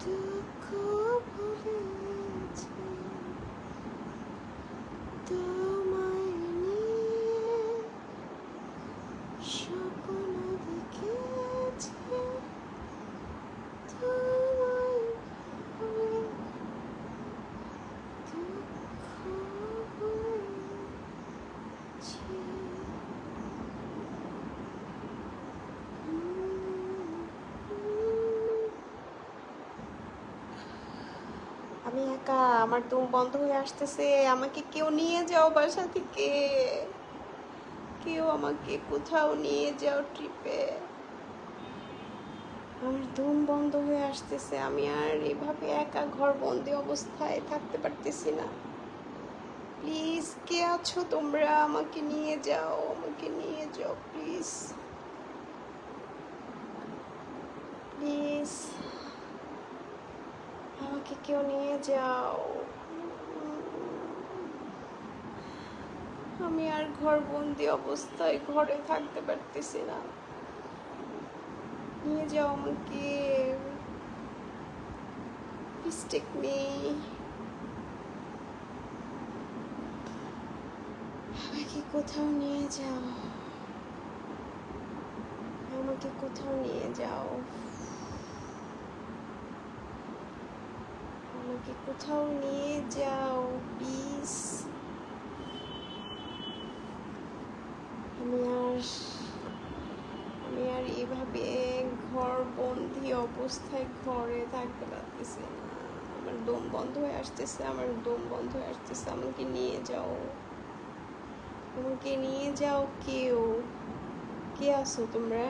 দুঃখ ভুলেছি তোমায় নিয়ে, স্বপ্ন দেখেছি তোমায় ভুলে, দুঃখ ভুলেছি। আমি একা, আমার দম বন্ধ হয়ে আসতেছে। আমাকে কেউ নিয়ে যাও বাসা থেকে, কেউ আমাকে কোথাও নিয়ে যাও ট্রিপে। আমার দম বন্ধ হয়ে আসতেছে, আমি আর এভাবে একা ঘর বন্দি অবস্থায় থাকতে পারতেছি না। প্লিজ কে আছো তোমরা, আমাকে নিয়ে যাও, আমাকে নিয়ে যাও প্লিজ, প্লিজ আমাকে কেউ নিয়ে যাও। আমি আর ঘরবন্দি অবস্থায় ঘরে থাকতে পারতেছি না, নিয়ে যাও আমাকে, প্লিজ টেক মি। আমাকে কোথাও নিয়ে যাও, আমাকে কোথাও নিয়ে যাও, আমাকে কোথাও নিয়ে যাও প্লিজ। আমি আর এভাবে ঘর বন্দি অবস্থায় ঘরে থাকতে পারতেছি না। আমার দম বন্ধ হয়ে আসতেছে, আমার দম বন্ধ হয়ে আসতেছে। আমাকে নিয়ে যাও, আমাকে নিয়ে যাও কেউ। কে আছো তোমরা,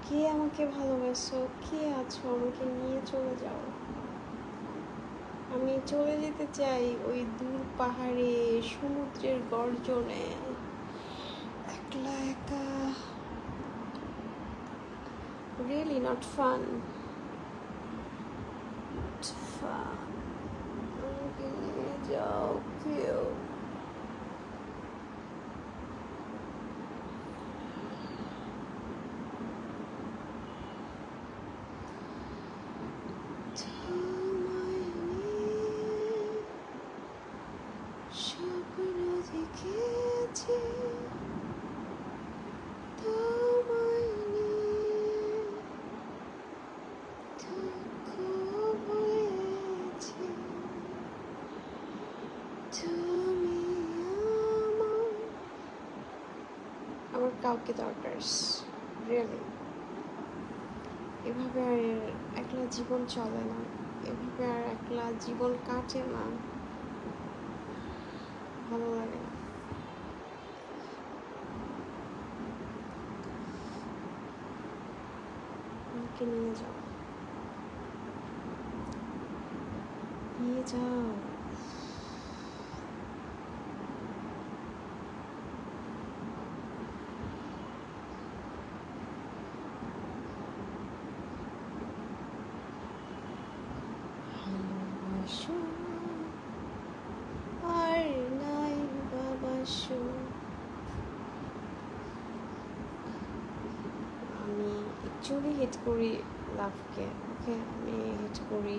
কে আমাকে ভালোবাসো, কে আছো, আমাকে নিয়ে চলে যাও। আমি চলে যেতে চাই ওই দূর পাহাড়ে, সমুদ্রের গর্জনে, একলা একা। Really not fun. Not fun. আমাকে নিয়ে যাও কেউ। তোমায় নিয়ে স্বপ্ন দেখেছি, তোমায় নিয়ে দুঃখ ভুলেছি, তুমি আমার কাউকে দরকার, রিয়েলি। এভাবে আর একলা জীবন চলে না, এভাবে আর একলা জীবন কাটে না, ভালো লাগে না। আমাকে নিয়ে যাও, নিয়ে যাও। ভালোবাসো আর নাই বাবাসো। আমি অ্যাকচুয়ালি হেট করি লাভকে, ওকে, আমি হেট করি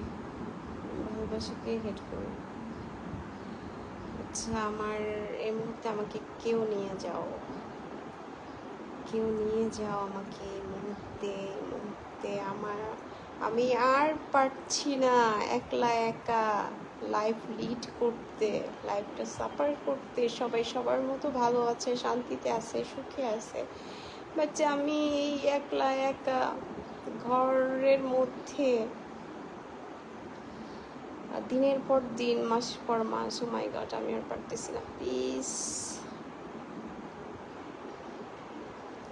ভালোবাসাকে, হেট করি। আচ্ছা, আমার এই মুহূর্তে আমাকে কেউ নিয়ে যাও, কেউ নিয়ে যাও আমাকে এই মুহূর্তে, এই মুহূর্তে। আমি আর পারছি না একলা একা লাইফ লিড করতে, লাইফটা সাফার করতে। সবাই সবার মতো ভালো আছে, শান্তিতে আছে, সুখে আছে, বাট আমি এই একলা একা ঘরের মধ্যে দিনের পর দিন, মাসের পর মাস। ও মাই গড, আমি আর পারতেছি না। প্লিজ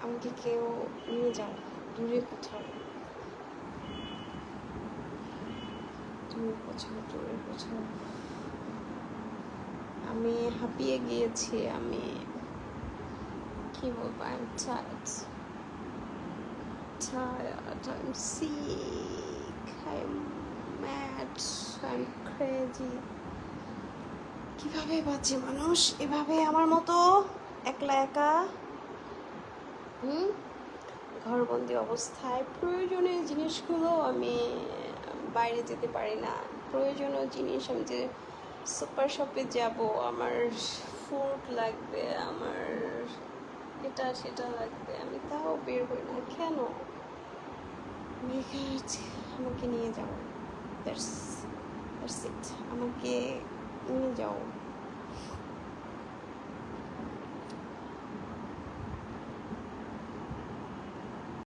আমাকে কেউ নিয়ে যাও দূরে কোথাও, দূরে কোথাও, দূরে কোথাও। আমি হাঁপিয়ে গিয়েছি, আমি কি বলবো, I am tired, I am sick, I am mad, I am crazy. কিভাবে বাঁচে মানুষ এভাবে আমার মতো একলা একা ঘরবন্দি অবস্থায় প্রয়োজনীয় জিনিসগুলো আমি বাইরে যেতে পারি না। প্রয়োজনীয় জিনিস আমি যে সুপার শপে যাব, আমার ফুড লাগবে, আমার এটা সেটা লাগবে, আমি তাও বের হই না কেন? আমাকে নিয়ে যাও, দ্যাটস ইট, আমাকে নিয়ে যাও।